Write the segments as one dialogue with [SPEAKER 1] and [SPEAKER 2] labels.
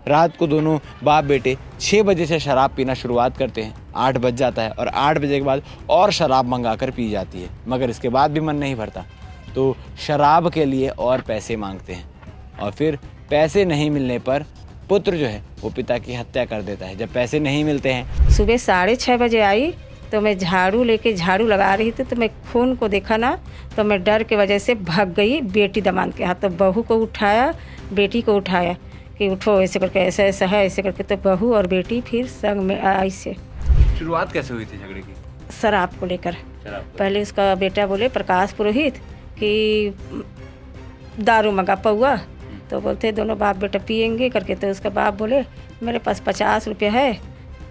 [SPEAKER 1] रात को दोनों बाप बेटे 6 बजे से शराब पीना शुरुआत करते हैं। 8 बज जाता है और 8 बजे के बाद और शराब मंगाकर पी जाती है, मगर इसके बाद भी मन नहीं भरता तो शराब के लिए और पैसे मांगते हैं और फिर पैसे नहीं मिलने पर पुत्र जो है वो पिता की हत्या कर देता है। जब पैसे नहीं मिलते हैं,
[SPEAKER 2] सुबह 6:30 बजे आई तो मैं झाड़ू लगा रही थी तो मैं खून को देखा ना, तो मैं डर के वजह से भाग गई बेटी दमाद के हाथ। तो बहू को उठाया, बेटी को उठाया कि उठो, ऐसे करके ऐसा ऐसा है, ऐसे करके तो बहू और बेटी फिर संग में आई से।
[SPEAKER 1] शुरुआत कैसे हुई थी झगड़े की?
[SPEAKER 2] शराब को लेकर। पहले उसका बेटा बोले प्रकाश पुरोहित कि दारू मंगा पौआ, तो बोलते दोनों बाप बेटा पियेंगे करके। तो उसका बाप बोले मेरे पास 50 रुपया है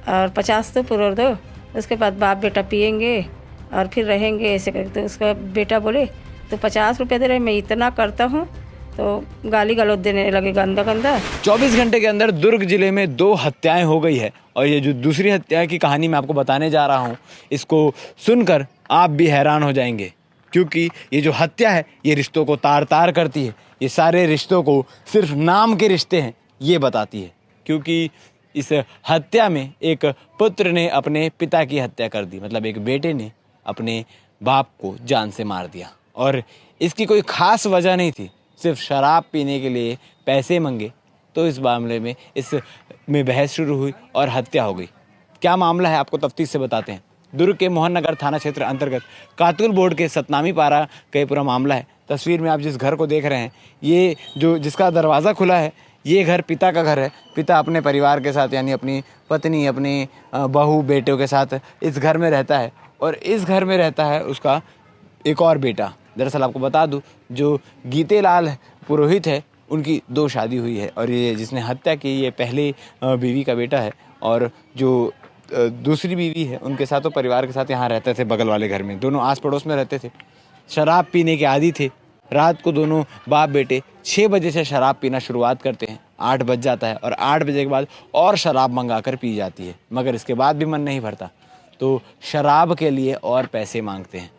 [SPEAKER 2] और 50 तो पुरोर दो, उसके बाद बाप बेटा पियेंगे और फिर रहेंगे ऐसे करके। तो उसका बेटा बोले तो 50 रुपया दे रहे, मैं इतना करता हूँ, तो गाली गलौज देने लगे गंदा गंदा।
[SPEAKER 1] 24 घंटे के अंदर दुर्ग जिले में 2 हत्याएं हो गई है और ये जो दूसरी हत्या की कहानी मैं आपको बताने जा रहा हूँ, इसको सुनकर आप भी हैरान हो जाएंगे, क्योंकि ये जो हत्या है ये रिश्तों को तार तार करती है। ये सारे रिश्तों को सिर्फ नाम के रिश्ते हैं ये बताती है, क्योंकि इस हत्या में एक पुत्र ने अपने पिता की हत्या कर दी, मतलब एक बेटे ने अपने बाप को जान से मार दिया और इसकी कोई खास वजह नहीं थी, सिर्फ शराब पीने के लिए पैसे मांगे तो इस मामले में इसमें बहस शुरू हुई और हत्या हो गई। क्या मामला है आपको तफ्तीश से बताते हैं। दुर्ग के मोहन नगर थाना क्षेत्र अंतर्गत कातुल बोर्ड के सतनामी पारा का ये पूरा मामला है। तस्वीर में आप जिस घर को देख रहे हैं, ये जो जिसका दरवाज़ा खुला है, ये घर पिता का घर है। पिता अपने परिवार के साथ यानी अपनी पत्नी, अपनी बहू, बेटों के साथ इस घर में रहता है और इस घर में रहता है उसका एक और बेटा। दरअसल आपको बता दूं, जो गीतेलाल पुरोहित है उनकी 2 शादी हुई है और ये जिसने हत्या की ये पहले बीवी का बेटा है और जो दूसरी बीवी है उनके साथ, तो परिवार के साथ यहाँ रहते थे बगल वाले घर में। दोनों आस पड़ोस में रहते थे, शराब पीने के आदी थे। रात को दोनों बाप बेटे 6 बजे से शराब पीना शुरुआत करते हैं। 8 बज जाता है और 8 बजे के बाद और शराब मंगाकर पी जाती है, मगर इसके बाद भी मन नहीं भरता तो शराब के लिए और पैसे मांगते हैं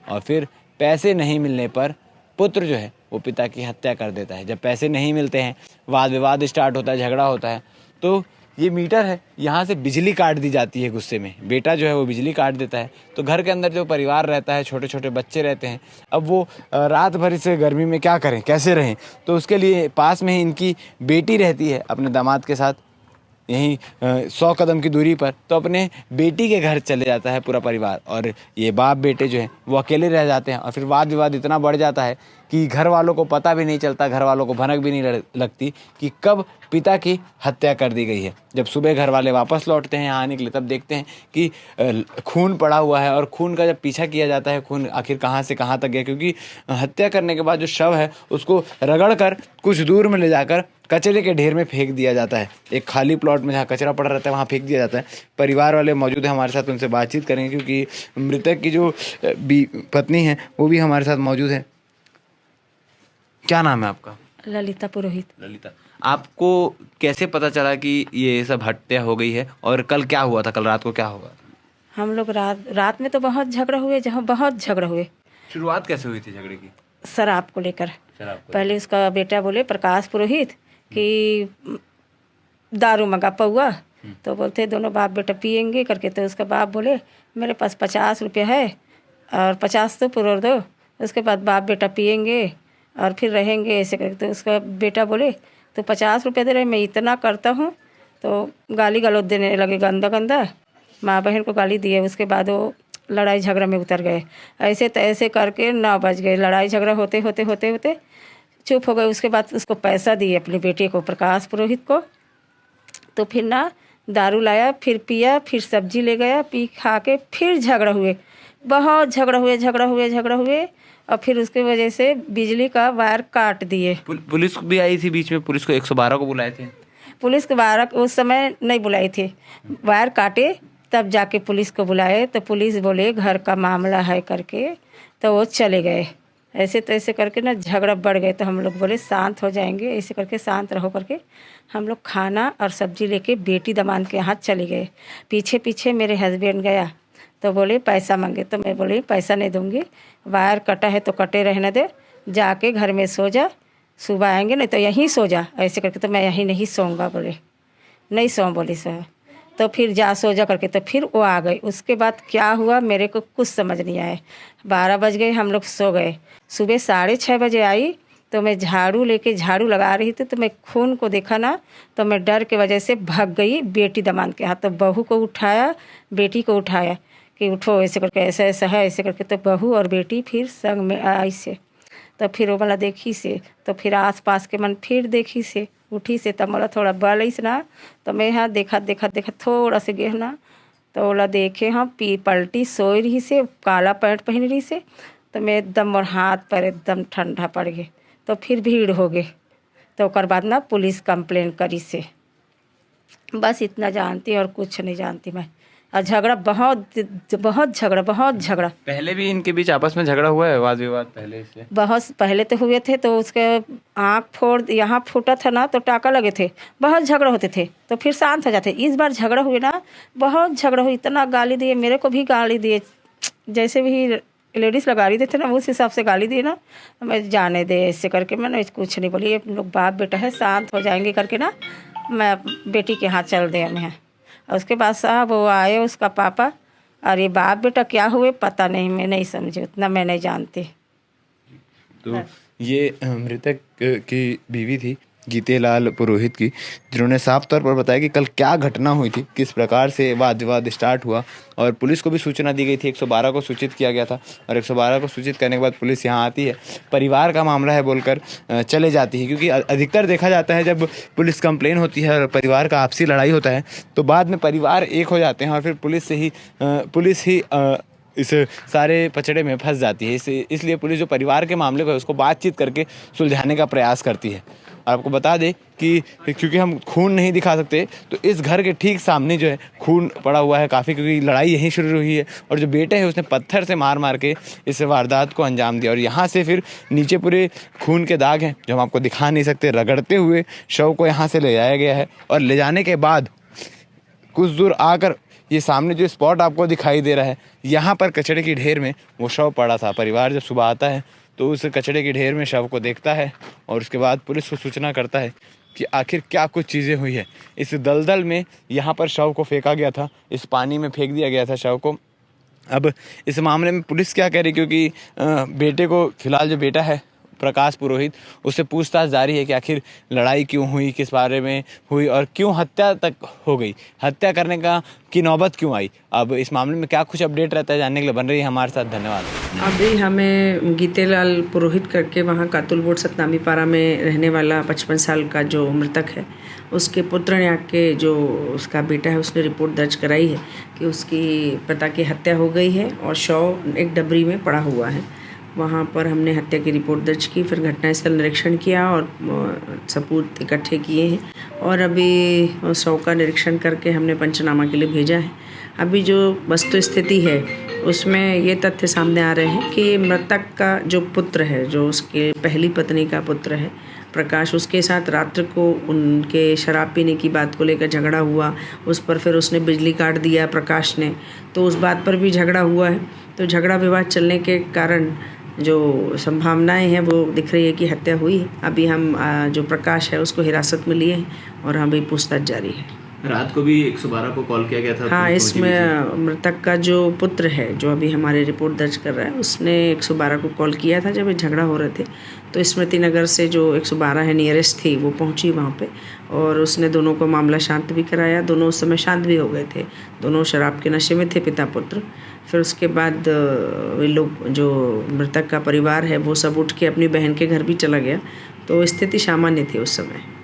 [SPEAKER 1] और फिर पैसे नहीं मिलने पर पुत्र जो है वो पिता की हत्या कर देता है। जब पैसे नहीं मिलते हैं, वाद विवाद स्टार्ट होता है, झगड़ा होता है, तो ये मीटर है यहाँ से बिजली काट दी जाती है। गुस्से में बेटा जो है वो बिजली काट देता है। तो घर के अंदर जो परिवार रहता है, छोटे छोटे बच्चे रहते हैं, अब वो रात भर इस गर्मी में क्या करें, कैसे रहें, तो उसके लिए पास में ही इनकी बेटी रहती है अपने दामाद के साथ, यहीं 100 कदम की दूरी पर। तो अपने बेटी के घर चले जाता है पूरा परिवार और ये बाप बेटे जो हैं वो अकेले रह जाते हैं और फिर वाद विवाद इतना बढ़ जाता है कि घर वालों को पता भी नहीं चलता, घर वालों को भनक भी नहीं लगती कि कब पिता की हत्या कर दी गई है। जब सुबह घर वाले वापस लौटते हैं यहाँ आने के लिए, तब देखते हैं कि खून पड़ा हुआ है और खून का जब पीछा किया जाता है, खून आखिर कहाँ से कहाँ तक गया, क्योंकि हत्या करने के बाद जो शव है उसको रगड़ कर कुछ दूर में ले जाकर कचरे के ढेर में फेंक दिया जाता है। एक खाली प्लॉट में जहाँ कचरा पड़ा रहता है वहाँ फेंक दिया जाता है। परिवार वाले मौजूद हैं हमारे साथ, उनसे बातचीत करेंगे, क्योंकि मृतक की जो पत्नी है वो भी हमारे साथ मौजूद है। क्या नाम है आपका?
[SPEAKER 2] ललिता पुरोहित।
[SPEAKER 1] ललिता, आपको कैसे पता चला कि ये सब हत्या हो गई है और कल क्या हुआ था, कल रात को क्या हुआ?
[SPEAKER 2] हम लोग रात में तो बहुत झगड़ा हुए, जहाँ बहुत झगड़ा हुए।
[SPEAKER 1] शुरुआत कैसे हुई थी झगड़े की?
[SPEAKER 2] शराब को लेकर। पहले उसका बेटा बोले प्रकाश पुरोहित कि दारू मंगा पौआ, तो बोलते दोनों बाप बेटा पियेंगे करके। तो उसका बाप बोले मेरे पास 50 रुपया है और 50 तो पुरोर दो, उसके बाद बाप बेटा पियेंगे और फिर रहेंगे ऐसे करके। तो उसका बेटा बोले तो 50 रुपया दे रहे, मैं इतना करता हूँ, तो गाली गलौज देने लगे गंदा गंदा, माँ बहन को गाली दिए। उसके बाद वो लड़ाई झगड़ा में उतर गए। ऐसे तैसे करके 9 बज गए। लड़ाई झगड़ा होते होते होते होते चुप हो गए। उसके बाद उसको पैसा दिए अपने बेटे को, प्रकाश पुरोहित को। तो फिर ना दारू लाया, फिर पिया, फिर सब्जी ले गया, पी खा के फिर झगड़ा हुए, बहुत झगड़ा हुए और फिर उसके वजह से बिजली का वायर काट दिए।
[SPEAKER 1] पुलिस भी आई थी बीच में, पुलिस को 112 को बुलाए थे?
[SPEAKER 2] पुलिस के 12 उस समय नहीं बुलाई थी, वायर काटे तब जाके पुलिस को बुलाए। तो पुलिस बोले घर का मामला है करके, तो वो चले गए। ऐसे तैसे करके ना झगड़ा बढ़ गए। तो हम लोग बोले शांत हो जाएंगे, ऐसे करके शांत रहो करके हम लोग खाना और सब्जी लेके बेटी दामाद के यहाँ चले गए। पीछे पीछे मेरे हस्बैंड गया तो बोले पैसा मांगे, तो मैं बोली पैसा नहीं दूंगी, वायर कटा है तो कटे रहने दे, जाके घर में सो जा, सुबह आएंगे, नहीं तो यहीं सो जा, ऐसे करके। तो मैं यहीं नहीं सोऊंगा बोले। नहीं सो बोली सो। तो फिर जा सो जा करके तो फिर वो आ गई। उसके बाद क्या हुआ मेरे को कुछ समझ नहीं आया। 12 बज गए, हम लोग सो गए। सुबह 6:30 बजे आई तो मैं झाड़ू लेके झाड़ू लगा रही थी तो मैं खून को देखा ना, तो मैं डर के वजह से भाग गई बेटी दामाद के हाथ। तो बहू को उठाया, बेटी को उठाया कि उठो ऐसे करके, ऐसा ऐसा है ऐसे करके। तो बहू और बेटी फिर संग में आई से। तो फिर वो वाला देखी से, तो फिर आस पास के मन फिर देखी से उठी से। तब मोला थोड़ा बल इस ना, तो मैं यहाँ देखा देखा देखा थोड़ा से गहना, तो ओला देखे हाँ पलटी सोई रही से, काला पैंट पहन रही से। तो मैं एकदम और हाथ पर एकदम ठंडा पड़ गए। तो फिर भीड़ हो गए। तो ओकर बाद ना पुलिस कंप्लेन करी से। बस इतना जानती और कुछ नहीं जानती मैं। और झगड़ा बहुत झगड़ा
[SPEAKER 1] पहले भी इनके बीच आपस में झगड़ा हुआ है, वाद विवाद पहले से?
[SPEAKER 2] बहुत पहले तो हुए थे। तो उसके आँख फोड़ यहाँ फूटा था ना, तो टाका लगे थे, बहुत झगड़ा होते थे। तो फिर शांत हो जाते। इस बार झगड़ा हुए ना, बहुत झगड़ा हुई, इतना गाली दिए, मेरे को भी गाली दिए। जैसे भी लेडीज़ लगा रही थे ना, उस हिसाब से गाली दिए ना। मैं जाने दे ऐसे करके मैंने कुछ नहीं बोली। ये लोग बाप बेटा है, शांत हो जाएंगे करके ना मैं बेटी के हाथ चल दिया मैं। और उसके बाद साहब वो आए उसका पापा, और ये बाप बेटा क्या हुए पता नहीं, मैं नहीं समझी, उतना मैं नहीं जानती।
[SPEAKER 1] तो ये मृतक की बीवी थी गीतेलाल पुरोहित की, जिन्होंने साफ तौर पर बताया कि कल क्या घटना हुई थी, किस प्रकार से वाद विवाद स्टार्ट हुआ। और पुलिस को भी सूचना दी गई थी, 112 को सूचित किया गया था। और 112 को सूचित करने के बाद पुलिस यहाँ आती है, परिवार का मामला है बोलकर चले जाती है। क्योंकि अधिकतर देखा जाता है जब पुलिस कंप्लेन होती है और परिवार का आपसी लड़ाई होता है तो बाद में परिवार एक हो जाते हैं और फिर पुलिस ही इस सारे पचड़े में फंस जाती है। इसलिए पुलिस जो परिवार के मामले को है उसको बातचीत करके सुलझाने का प्रयास करती है। और आपको बता दें कि क्योंकि हम खून नहीं दिखा सकते, तो इस घर के ठीक सामने जो है खून पड़ा हुआ है काफ़ी, क्योंकि लड़ाई यहीं शुरू हुई है। और जो बेटा है उसने पत्थर से मार मार के इस वारदात को अंजाम दिया। और यहाँ से फिर नीचे पूरे खून के दाग हैं जो हम आपको दिखा नहीं सकते। रगड़ते हुए शव को यहाँ से ले जाया गया है और ले जाने के बाद कुछ दूर आकर ये सामने जो स्पॉट आपको दिखाई दे रहा है, यहाँ पर कचड़े की ढेर में वो शव पड़ा था। परिवार जब सुबह आता है तो उस कचड़े की ढेर में शव को देखता है और उसके बाद पुलिस को सूचना करता है कि आखिर क्या कुछ चीज़ें हुई है। इस दलदल में यहाँ पर शव को फेंका गया था, इस पानी में फेंक दिया गया था शव को। अब इस मामले में पुलिस क्या कह रही, क्योंकि बेटे को फिलहाल जो बेटा है प्रकाश पुरोहित, उससे पूछताछ जारी है कि आखिर लड़ाई क्यों हुई, किस बारे में हुई और क्यों हत्या तक हो गई, हत्या करने की नौबत क्यों आई। अब इस मामले में क्या कुछ अपडेट रहता है जानने के लिए बन रही है हमारे साथ। धन्यवाद।
[SPEAKER 3] अभी हमें गीतेलाल पुरोहित करके वहाँ कातुल बोर्ड सतनामी पारा में रहने वाला 55 साल का जो मृतक है, उसके पुत्र ने आके जो उसका बेटा है उसने रिपोर्ट दर्ज कराई है कि उसकी पिता की हत्या हो गई है और शव एक डबरी में पड़ा हुआ है। वहाँ पर हमने हत्या की रिपोर्ट दर्ज की, फिर घटनास्थल निरीक्षण किया और सबूत इकट्ठे किए हैं और अभी शव का निरीक्षण करके हमने पंचनामा के लिए भेजा है। अभी जो वस्तु स्थिति है उसमें ये तथ्य सामने आ रहे हैं कि मृतक का जो पुत्र है, जो उसके पहली पत्नी का पुत्र है प्रकाश, उसके साथ रात्र को उनके शराब पीने की बात को लेकर झगड़ा हुआ। उस पर फिर उसने बिजली काट दिया प्रकाश ने, तो उस बात पर भी झगड़ा हुआ है। तो झगड़ा विवाद चलने के कारण जो संभावनाएं हैं वो दिख रही है कि हत्या हुई है। अभी हम जो प्रकाश है उसको हिरासत में लिए हैं और अभी पूछताछ जारी है।
[SPEAKER 1] रात को भी 112 को कॉल किया गया था।
[SPEAKER 3] हाँ, इसमें मृतक का जो पुत्र है जो अभी हमारे रिपोर्ट दर्ज कर रहा है, उसने 112 को कॉल किया था जब झगड़ा हो रहे थे। तो स्मृति नगर से जो 112 है नियरेस्ट थी, वो पहुंची वहाँ पे और उसने दोनों को मामला शांत भी कराया। दोनों उस समय शांत भी हो गए थे, दोनों शराब के नशे में थे पिता पुत्र। फिर उसके बाद वे लोग जो मृतक का परिवार है वो सब उठ के अपनी बहन के घर भी चला गया। तो स्थिति सामान्य थी उस समय।